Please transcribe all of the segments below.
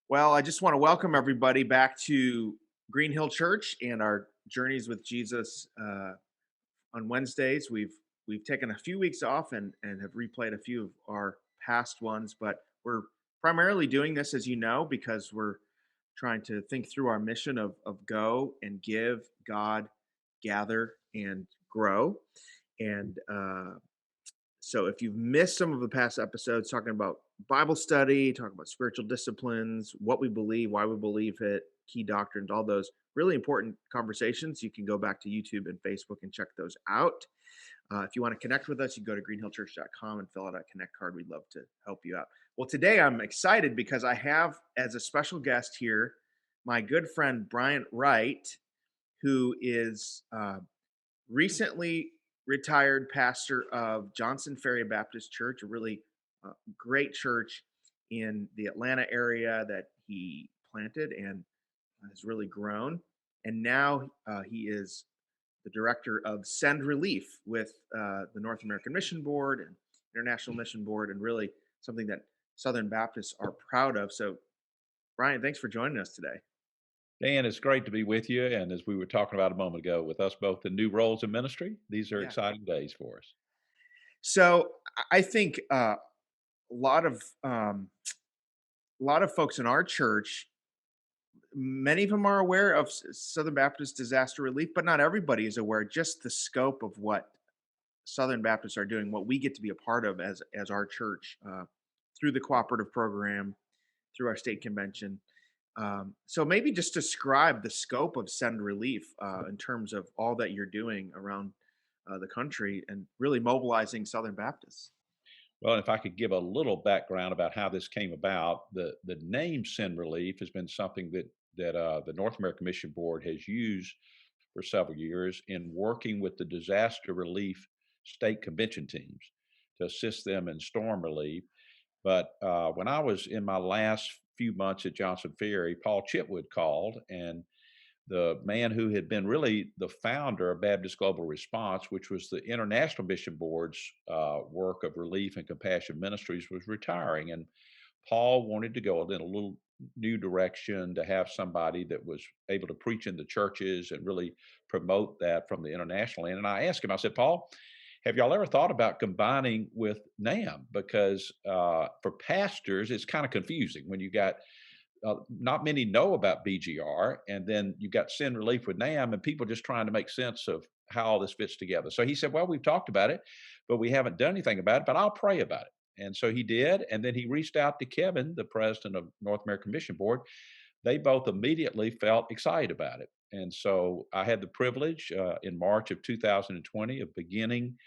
Well, I just want to welcome everybody back to Green Hill Church and our journeys with Jesus on Wednesdays. We've taken a few weeks off and have replayed a few of our past ones, but we're primarily doing this, as you know, because we're trying to think through our mission of go and give, God, gather, and grow. And so if you've missed some of the past episodes talking about Bible study, talking about spiritual disciplines, what we believe, why we believe it, key doctrines, all those really important conversations, you can go back to YouTube and Facebook and check those out. If you want to connect with us, you go to greenhillchurch.com and fill out a connect card. We'd love to help you out. Well, today I'm excited because I have as a special guest here my good friend Bryant Wright, who is recently retired pastor of Johnson Ferry Baptist Church, a really great church in the Atlanta area that he planted and has really grown. And now he is the director of Send Relief with the North American Mission Board and International Mission Board, and really something that Southern Baptists are proud of. So, Brian, thanks for joining us today. Dan, it's great to be with you. And as we were talking about a moment ago, with us both in new roles in ministry, these are Yeah. exciting days for us. So I think a lot of folks in our church, many of them are aware of Southern Baptist disaster relief, but not everybody is aware just the scope of what Southern Baptists are doing, what we get to be a part of as our church through the cooperative program, through our state convention. So maybe just describe the scope of Send Relief in terms of all that you're doing around the country and really mobilizing Southern Baptists. Well, if I could give a little background about how this came about, the name Sin Relief has been something that the North American Mission Board has used for several years in working with the disaster relief state convention teams to assist them in storm relief. But when I was in my last few months at Johnson Ferry, Paul Chitwood called, and the man who had been really the founder of Baptist Global Response, which was the International Mission Board's work of relief and compassion ministries, was retiring. And Paul wanted to go in a little new direction to have somebody that was able to preach in the churches and really promote that from the international end. And I asked him, I said, Paul, have y'all ever thought about combining with NAM? Because for pastors, it's kind of confusing when you got not many know about BGR, and then you've got Sin Relief with NAM, and people just trying to make sense of how all this fits together. So he said, "Well, we've talked about it, but we haven't done anything about it. But I'll pray about it." And so he did, and then he reached out to Kevin, the president of North American Mission Board. They both immediately felt excited about it, and so I had the privilege in March of 2020 of beginning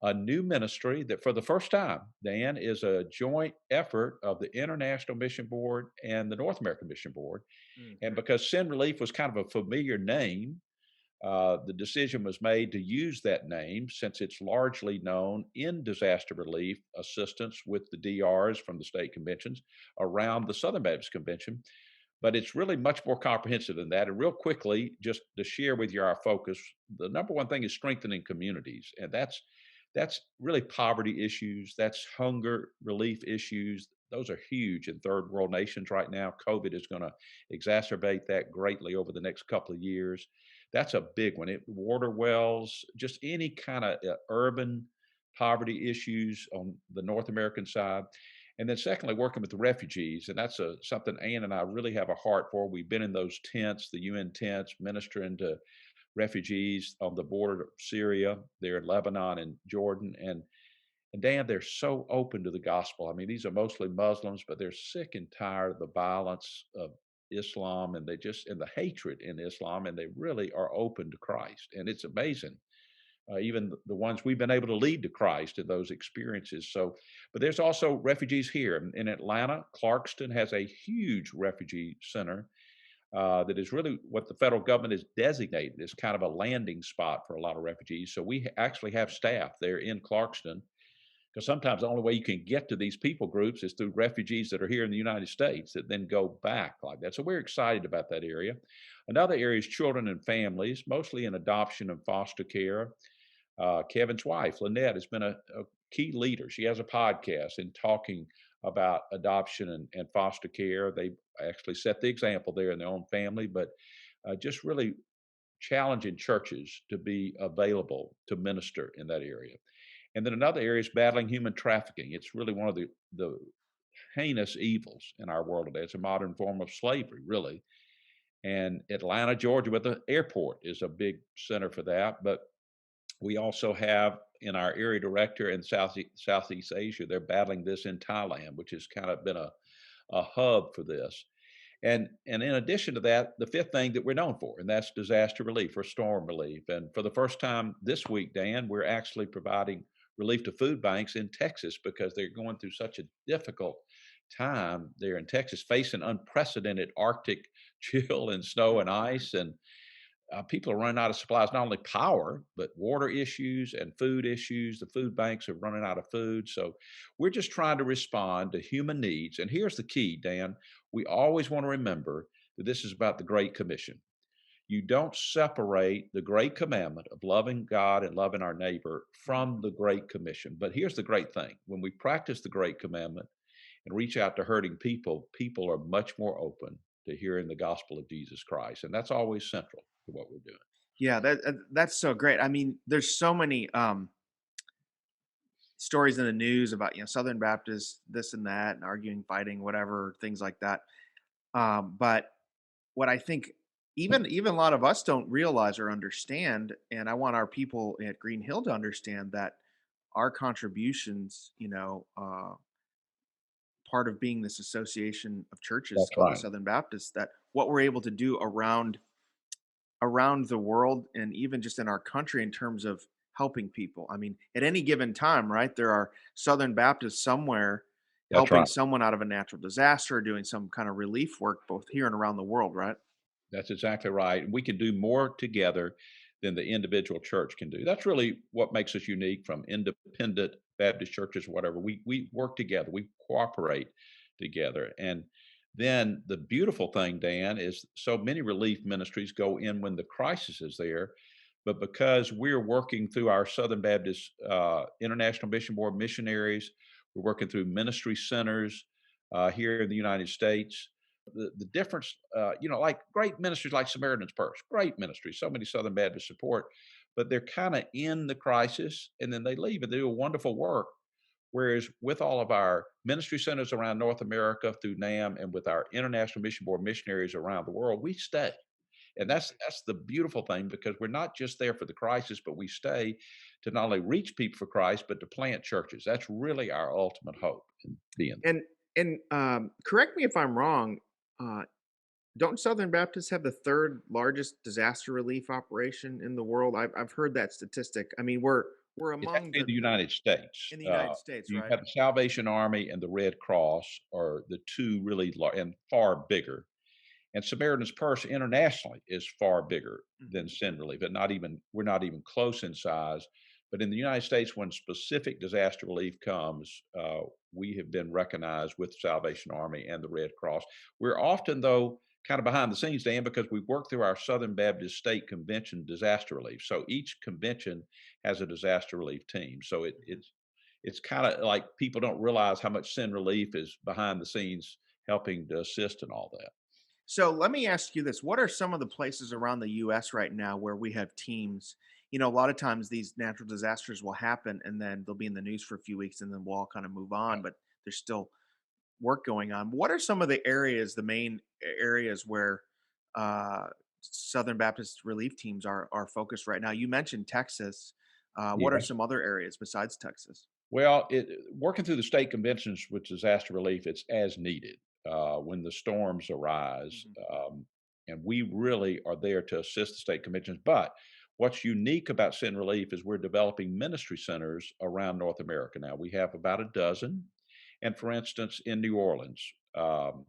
a new ministry that for the first time, Dan, is a joint effort of the International Mission Board and the North American Mission Board. Mm. And because Sin Relief was kind of a familiar name, the decision was made to use that name since it's largely known in disaster relief assistance with the DRs from the state conventions around the Southern Baptist Convention. But it's really much more comprehensive than that. And real quickly, just to share with you our focus, the number one thing is strengthening communities. And that's really poverty issues. That's hunger relief issues. Those are huge in third world nations right now. COVID is going to exacerbate that greatly over the next couple of years. That's a big one. Water wells, just any kind of urban poverty issues on the North American side. And then secondly, working with the refugees. And that's something Ann and I really have a heart for. We've been in those tents, the UN tents, ministering to refugees on the border of Syria, there in Lebanon and Jordan. And Dan, they're so open to the gospel. I mean, these are mostly Muslims, but they're sick and tired of the violence of Islam and and the hatred in Islam, and they really are open to Christ. And it's amazing. Even the ones we've been able to lead to Christ in those experiences. So, but there's also refugees here in Atlanta. Clarkston has a huge refugee center that is really what the federal government is designated as kind of a landing spot for a lot of refugees. So we actually have staff there in Clarkston because sometimes the only way you can get to these people groups is through refugees that are here in the United States that then go back like that. So we're excited about that area. Another area is children and families, mostly in adoption and foster care. Kevin's wife, Lynette, has been a key leader. She has a podcast and talking about adoption and foster care. They actually set the example there in their own family, but just really challenging churches to be available to minister in that area. And then another area is battling human trafficking. It's really one of the heinous evils in our world today. It's a modern form of slavery, really. And Atlanta, Georgia, with the airport is a big center for that. But we also have in our area director in Southeast Asia, they're battling this in Thailand, which has kind of been a hub for this. And in addition to that, the fifth thing that we're known for, and that's disaster relief or storm relief. And for the first time this week, Dan, we're actually providing relief to food banks in Texas because they're going through such a difficult time there in Texas, facing unprecedented Arctic chill and snow and ice. And people are running out of supplies, not only power, but water issues and food issues. The food banks are running out of food. So we're just trying to respond to human needs. And here's the key, Dan. We always want to remember that this is about the Great Commission. You don't separate the great commandment of loving God and loving our neighbor from the Great Commission. But here's the great thing when we practice the Great Commandment and reach out to hurting people, people are much more open to hearing the gospel of Jesus Christ. And that's always central to what we're doing. Yeah, that's so great. I mean, there's so many stories in the news about Southern Baptists, this and that, and arguing, fighting, whatever, things like that. But what I think even a lot of us don't realize or understand, and I want our people at Green Hill to understand that our contributions, part of being this association of churches That's called the right. Southern Baptists, that what we're able to do around the world and even just in our country in terms of helping people. I mean, at any given time, right, there are Southern Baptists somewhere That's helping right. someone out of a natural disaster or doing some kind of relief work both here and around the world, right? That's exactly right. We can do more together than the individual church can do. That's really what makes us unique from independent Baptist churches, whatever. We work together, we cooperate together. And then the beautiful thing, Dan, is so many relief ministries go in when the crisis is there. But because we're working through our Southern Baptist International Mission Board missionaries, we're working through ministry centers here in the United States the difference, like great ministries like Samaritan's Purse, great ministries, so many Southern Baptist support, but they're kind of in the crisis and then they leave and they do a wonderful work. Whereas with all of our ministry centers around North America through NAM and with our International Mission Board missionaries around the world, we stay. And that's the beautiful thing because we're not just there for the crisis, but we stay to not only reach people for Christ, but to plant churches. That's really our ultimate hope in being there. And correct me if I'm wrong. Uh, don't Southern Baptists have the third largest disaster relief operation in the world? I've heard that statistic. I mean, we're It's among actually in the the United States. in the United States, You right? have the Salvation Army and the Red Cross are the two really and far bigger. And Samaritan's Purse internationally is far bigger Mhm. than Sin Relief, and not even we're not even close in size. But in the United States, when specific disaster relief comes, we have been recognized with Salvation Army and the Red Cross. We're often, though, kind of behind the scenes, Dan, because we work through our Southern Baptist State Convention disaster relief. So each convention has a disaster relief team. So it's kind of like people don't realize how much Sin Relief is behind the scenes helping to assist in all that. So let me ask you this. What are some of the places around the US right now where we have teams? A lot of times these natural disasters will happen and then they'll be in the news for a few weeks and then we'll all kind of move on, but there's still work going on. What are some of the areas, the main areas where uh, Southern Baptist relief teams are focused right now? You mentioned Texas. What are Yeah. some other areas besides Texas? Well, working through the state conventions with disaster relief, it's as needed when the storms arise. Mhm. And we really are there to assist the state conventions. But what's unique about Sin Relief is we're developing ministry centers around North America now. We have about a dozen. And for instance, in New Orleans, um,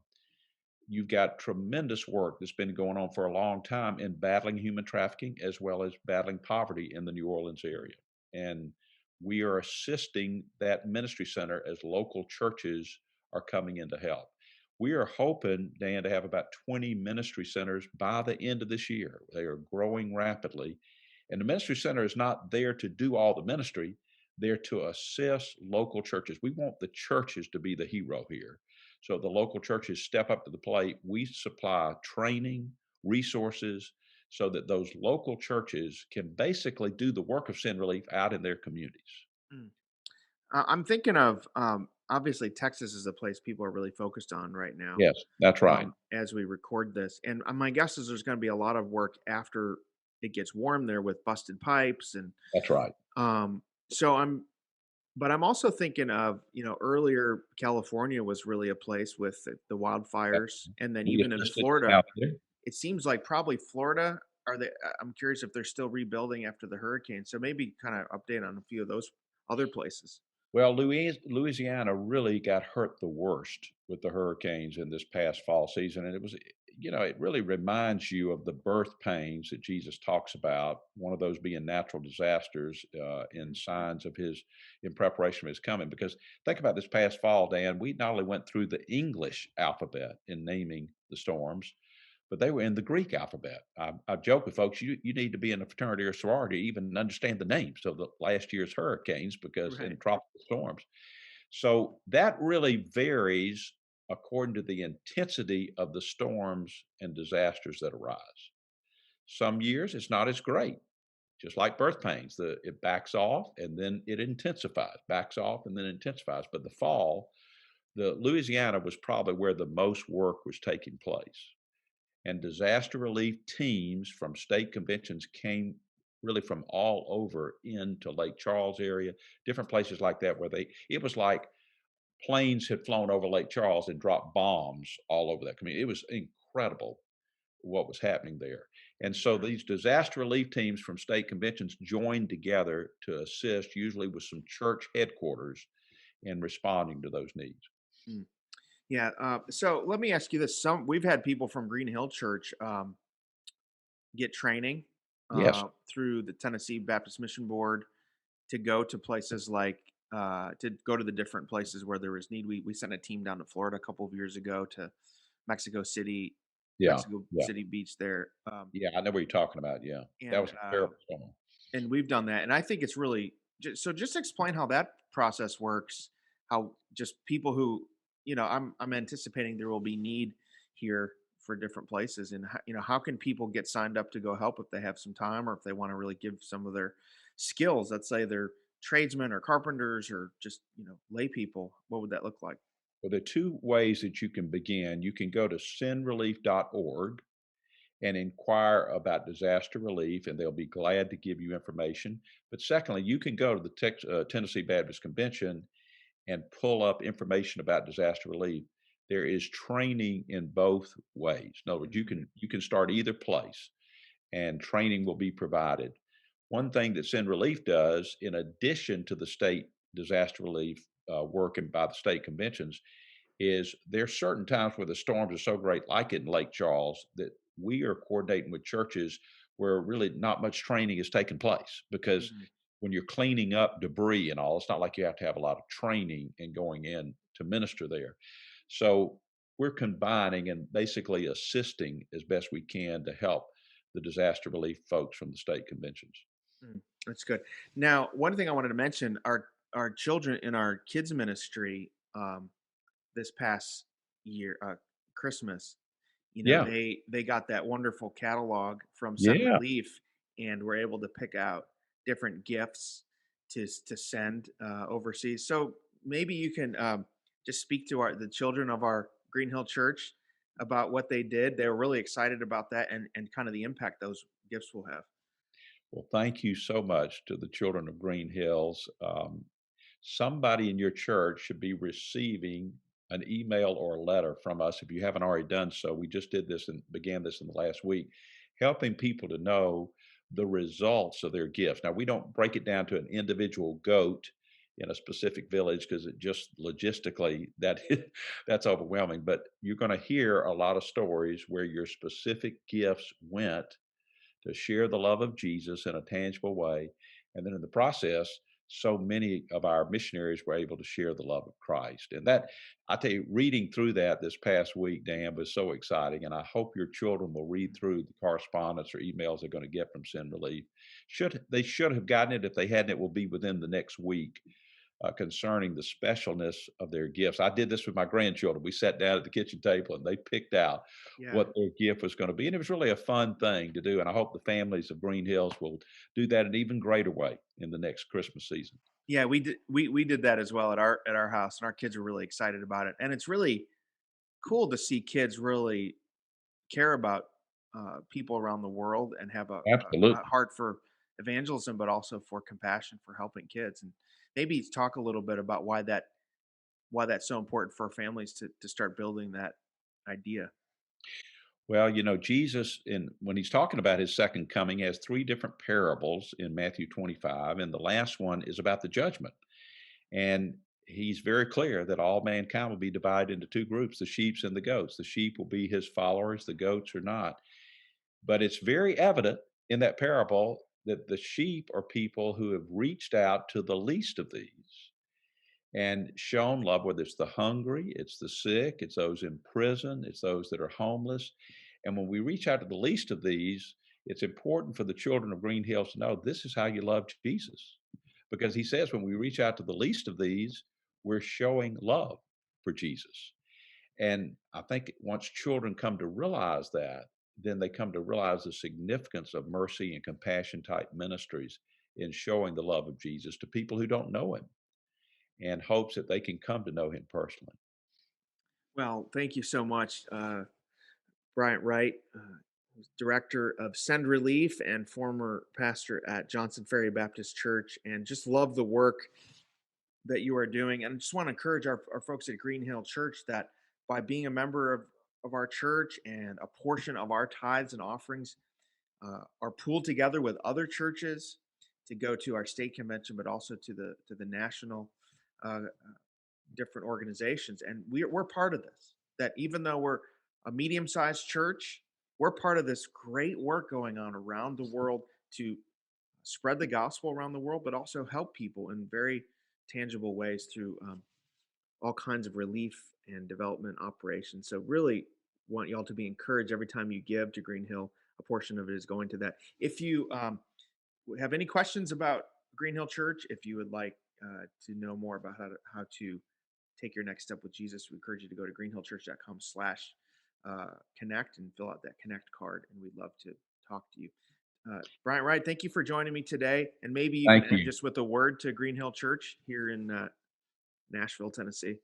you've got tremendous work that's been going on for a long time in battling human trafficking as well as battling poverty in the New Orleans area. And we are assisting that ministry center as local churches are coming in to help. We are hoping, Dan, to have about 20 ministry centers by the end of this year. They are growing rapidly. And the ministry center is not there to do all the ministry. They're to assist local churches. We want the churches to be the hero here. So the local churches step up to the plate. We supply training, resources, so that those local churches can basically do the work of sin relief out in their communities. Mm. I'm thinking of obviously Texas is a place people are really focused on right now Yes, that's right. as we record this, and my guess is there's going to be a lot of work after it gets warm there with busted pipes and That's right. um, so but I'm also thinking of, earlier California was really a place with the That wildfires, and then we even in assisted Florida, out there. it seems like probably Florida are they. I'm curious if they're still rebuilding after the hurricane. So maybe kind of update on a few of those other places. Well, Louisiana really got hurt the worst with the hurricanes in this past fall season, and it really reminds you of the birth pains that Jesus talks about, one of those being natural disasters, in Mm. signs of his in preparation for his coming. Because think about this past fall, Dan, we not only went through the English alphabet in naming the storms, but they were in the Greek alphabet. I joke with folks, you need to be in a fraternity or sorority to even understand the names of the last year's hurricanes because in Right. tropical storms. So that really varies according to the intensity of the storms and disasters that arise. Some years it's not as great, just like birth pains. It backs off and then it intensifies, backs off and then intensifies. But the fall, the Louisiana was probably where the most work was taking place, and disaster relief teams from state conventions came really from all over into Lake Charles area, different places like that where it was like planes had flown over Lake Charles and dropped bombs all over that community. It was incredible what was happening there. And so Yeah. these disaster relief teams from state conventions joined together to assist, usually with some church headquarters, in responding to those needs. Mm. Yeah. So let me ask you this: we've had people from Green Hill Church get training Yes. through the Tennessee Baptist Mission Board to go to places like to go to the different places where there was need. We sent a team down to Florida a couple of years ago to Mexico City, Yeah. Mexico Yeah. City Beach there, Yeah. I know what you're talking about. Yeah. That and was a terrible storm. we've done that, and I think it's really so. Just explain how that process works. How just people who I'm anticipating there will be need here for different places, and how can people get signed up to go help if they have some time or if they want to really give some of their skills. Let's say they're tradesmen or carpenters or just lay people. What would that look like? Well, there are two ways that you can begin. You can go to sinrelief.org and inquire about disaster relief, and they'll be glad to give you information. But secondly, you can go to the Tennessee Baptist Convention and pull up information about disaster relief. There is training in both ways. In other words, Mhm. you can start either place, and training will be provided. One thing that Send Relief does, in addition to the state disaster relief work and by the state conventions, is there's certain times where the storms are so great, like in Lake Charles, that we are coordinating with churches where really not much training is taking place because Mhm. when you're cleaning up debris and all, it's not like you have to have a lot of training and going in to minister there. So we're combining and basically assisting as best we can to help the disaster relief folks from the state conventions. Mm, that's good. Now, one thing I wanted to mention: our children in our kids ministry. This past year, Christmas, Yeah, they got that wonderful catalog from Send yeah. Relief, and were able to pick out different gifts to send overseas. So maybe you can just speak to the children of our Green Hill Church about what they did. They were really excited about that and kind of the impact those gifts will have. Well, thank you so much to the children of Green Hills. Somebody in your church should be receiving an email or a letter from us if you haven't already done so. We just did this and began this in the last week, helping people to know the results of their gifts. Now, we don't break it down to an individual goat in a specific village because it just logistically that's overwhelming. But you're going to hear a lot of stories where your specific gifts went to share the love of Jesus in a tangible way. And then in the process, so many of our missionaries were able to share the love of Christ. And that, I tell you, reading through that this past week, Dan, was so exciting. And I hope your children will read through the correspondence or emails they're going to get from Send Relief. Should have gotten it. If they hadn't, it will be within the next week, concerning the specialness of their gifts. I did this with my grandchildren. We sat down at the kitchen table and they picked out Yeah. what their gift was going to be. And it was really a fun thing to do. And I hope the families of Green Hills will do that in an even greater way in the next Christmas season. Yeah, we did that as well at our house, and our kids were really excited about it. And it's really cool to see kids really care about people around the world and have a Absolutely. heart for evangelism, but also for compassion for helping kids. And maybe talk a little bit about why that's so important for families to start building that idea. Well, Jesus, when he's talking about his second coming, has three different parables in Matthew 25, and the last one is about the judgment. And he's very clear that all mankind will be divided into two groups, the sheep and the goats. The sheep will be his followers, the goats are not. But it's very evident in that parable that the sheep are people who have reached out to the least of these and shown love, whether it's the hungry, it's the sick, it's those in prison, it's those that are homeless. And when we reach out to the least of these, it's important for the children of Green Hills to know this is how you love Jesus. Because he says when we reach out to the least of these, we're showing love for Jesus. And I think once children come to realize that, then they come to realize the significance of mercy and compassion type ministries in showing the love of Jesus to people who don't know him and hopes that they can come to know him personally. Well, thank you so much, Bryant Wright, who's director of Send Relief and former pastor at Johnson Ferry Baptist Church, and just love the work that you are doing. And I just want to encourage our folks at Green Hill Church that by being a member of our church and a portion of our tithes and offerings are pooled together with other churches to go to our state convention, but also to the national uh, different organizations. And we're part of this. That even though we're a medium sized church, we're part of this great work going on around the world to spread the gospel around the world, but also help people in very tangible ways through all kinds of relief and development operations. So, really want y'all to be encouraged every time you give to Green Hill. A portion of it is going to that. If you have any questions about Green Hill Church, if you would like to know more about how to take your next step with Jesus, we encourage you to go to greenhillchurch.com/connect and fill out that connect card, and we'd love to talk to you. Bryant Wright, thank you for joining me today, and maybe you can Thank end you. just with a word to Green Hill Church here in Nashville, Tennessee.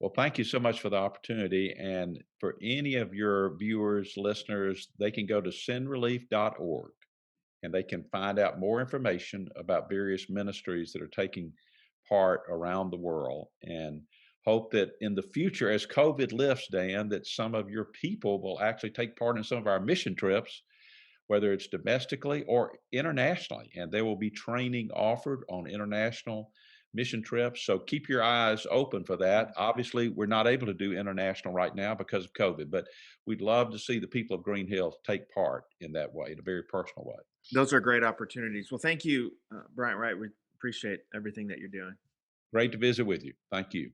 Well, thank you so much for the opportunity. And for any of your viewers, listeners, they can go to sendrelief.org and they can find out more information about various ministries that are taking part around the world. And hope that in the future, as COVID lifts, Dan, that some of your people will actually take part in some of our mission trips, whether it's domestically or internationally. And there will be training offered on international mission trips. So keep your eyes open for that. Obviously, we're not able to do international right now because of COVID, but we'd love to see the people of Green Hills take part in that way, in a very personal way. Those are great opportunities. Well, thank you, Bryant Wright. We appreciate everything that you're doing. Great to visit with you. Thank you.